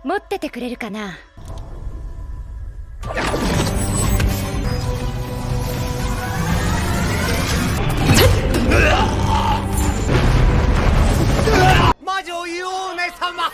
持っててくれるかな。Majo Yume-sama!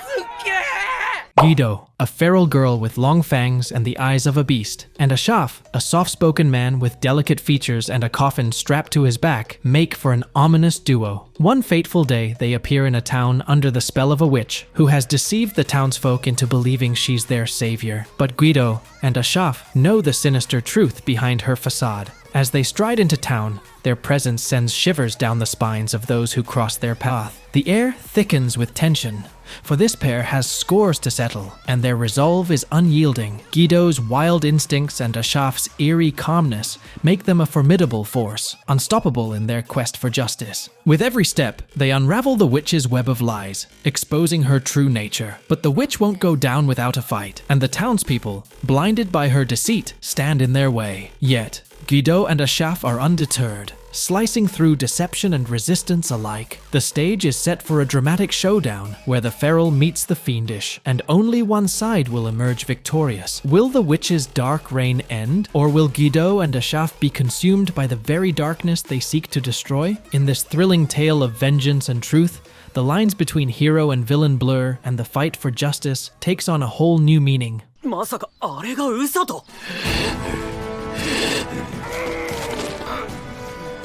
Guido, a feral girl with long fangs and the eyes of a beast, and Ashaf, a soft-spoken man with delicate features and a coffin strapped to his back, make for an ominous duo. One fateful day, they appear in a town under the spell of a witch, who has deceived the townsfolk into believing she's their savior. But Guido and Ashaf know the sinister truth behind her facade. As they stride into town, their presence sends shivers down the spines of those who cross their path. The air thickens with tension, for this pair has scores to settle, and their resolve is unyielding. Guido's wild instincts and Ashaf's eerie calmness make them a formidable force, unstoppable in their quest for justice. With every step, they unravel the witch's web of lies, exposing her true nature. But the witch won't go down without a fight, and the townspeople, blinded by her deceit, stand in their way. Yet, Guido and Ashaf are undeterred, slicing through deception and resistance alike. The stage is set for a dramatic showdown where the feral meets the fiendish, and only one side will emerge victorious. Will the witch's dark reign end, or will Guido and Ashaf be consumed by the very darkness they seek to destroy? In this thrilling tale of vengeance and truth, the lines between hero and villain blur, and the fight for justice takes on a whole new meaning. まさかあれが嘘と。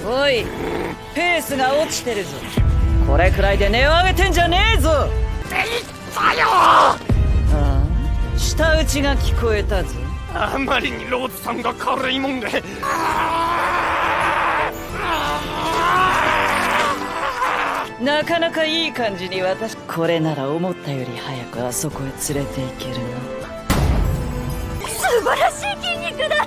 おい、ペースが落ちてるぞ。これくらいで値を上げてんじゃねえぞ。言ったよ。ああ、舌打ちが聞こえたぞ。あまりにローズさんが軽いもんで。なかなかいい感じに私。これなら思ったより早くあそこへ連れて行けるな。素晴らしい筋肉だ。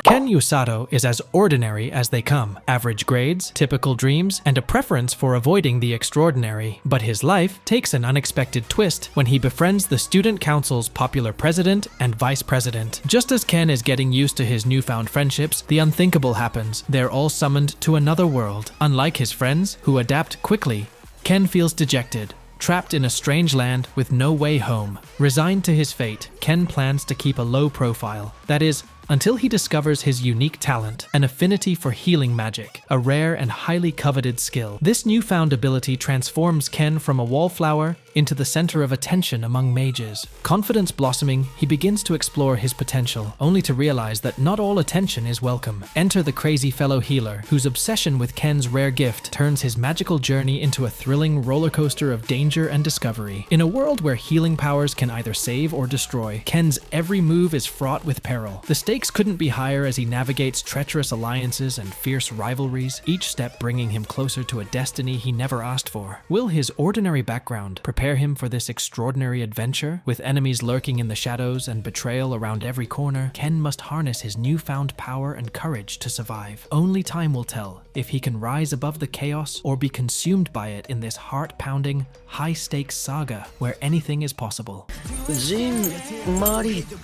𝐴�Ｓōධᴜ is as ordinary as they come. Average grades, typical dreams, and a preference for avoiding the extraordinary. But his life takes an unexpected twist when he befriends the student council's popular president and vice president. Just as Ken is getting used to his newfound friendships, the unthinkable happens. They're all summoned to another world. Unlike his friends, who adapt quickly, Ken feels dejected. Trapped in a strange land with no way home. Resigned to his fate, Ken plans to keep a low profile. That is, until he discovers his unique talent, an affinity for healing magic, a rare and highly coveted skill. This newfound ability transforms Ken from a wallflower into the center of attention among mages. Confidence blossoming, he begins to explore his potential, only to realize that not all attention is welcome. Enter the crazy fellow healer, whose obsession with Ken's rare gift turns his magical journey into a thrilling roller coaster of danger and discovery. In a world where healing powers can either save or destroy, Ken's every move is fraught with peril. The stakes couldn't be higher as he navigates treacherous alliances and fierce rivalries, each step bringing him closer to a destiny he never asked for. Will his ordinary background prepare him for this extraordinary adventure? With enemies lurking in the shadows and betrayal around every corner, Ken must harness his newfound power and courage to survive. Only time will tell if he can rise above the chaos or be consumed by it in this heart-pounding, high-stakes saga where anything is possible. ジン・マリと。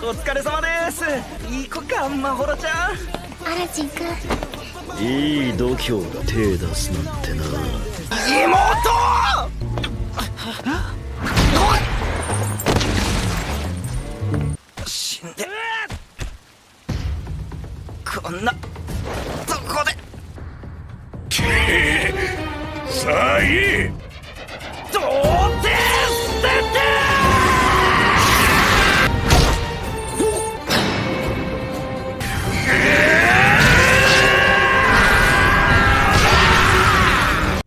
お疲れ様です。いい子か、まほろちゃん。アラジンくん。いい度胸が手出すなんてな。妹！死んで。こんなとこで。さあいい。どうて捨てて。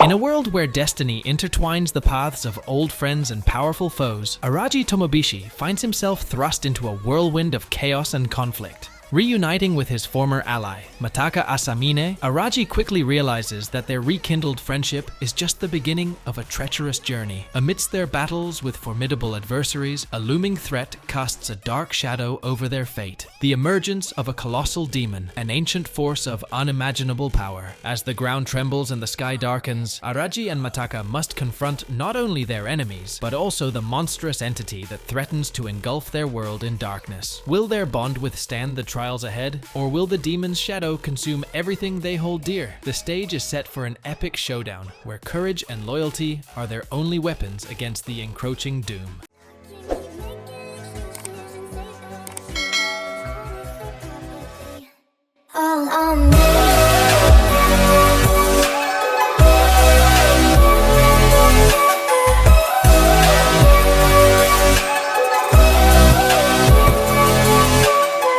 In a world where destiny intertwines the paths of old friends and powerful foes, Araji Tomobishi finds himself thrust into a whirlwind of chaos and conflict. Reuniting with his former ally, Mataka Asamine, Araji quickly realizes that their rekindled friendship is just the beginning of a treacherous journey. Amidst their battles with formidable adversaries, a looming threat casts a dark shadow over their fate. The emergence of a colossal demon, an ancient force of unimaginable power. As the ground trembles and the sky darkens, Araji and Mataka must confront not only their enemies, but also the monstrous entity that threatens to engulf their world in darkness. Will their bond withstand the trials ahead, or will the demon's shadow consume everything they hold dear? The stage is set for an epic showdown, where courage and loyalty are their only weapons against the encroaching doom. all